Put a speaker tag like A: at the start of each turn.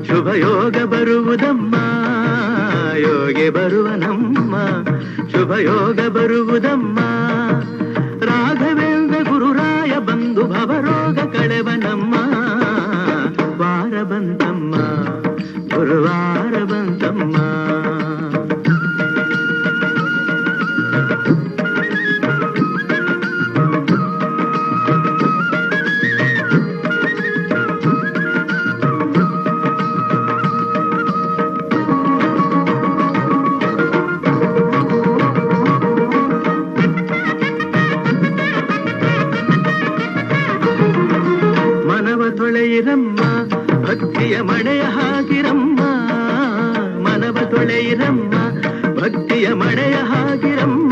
A: ಶುಭ ಯೋಗ ಬರುವುದಮ್ಮ ಯೋಗಿ ಬರುವನಮ್ಮ ಶುಭ ಯೋಗ ಬರುವುದಮ್ಮ ರಾಘವೇಂದ್ರ ಗುರುರಾಯ ಬಂದು ಭವರೋಗ ಕಳೆವನಮ್ಮ ವಾರ ಬಂತಮ್ಮ ಗುರುವಾರ ಬಂತಮ್ಮ ತೊಳೆಯಿರಮ್ಮ ಭಕ್ತಿಯ ಮಳೆಯ ಹಾಕಿರಮ್ಮ ಮನವ ತೊಳೆಯಿರಮ್ಮ ಭಕ್ತಿಯ ಮಳೆಯ ಹಾಕಿರಮ್ಮ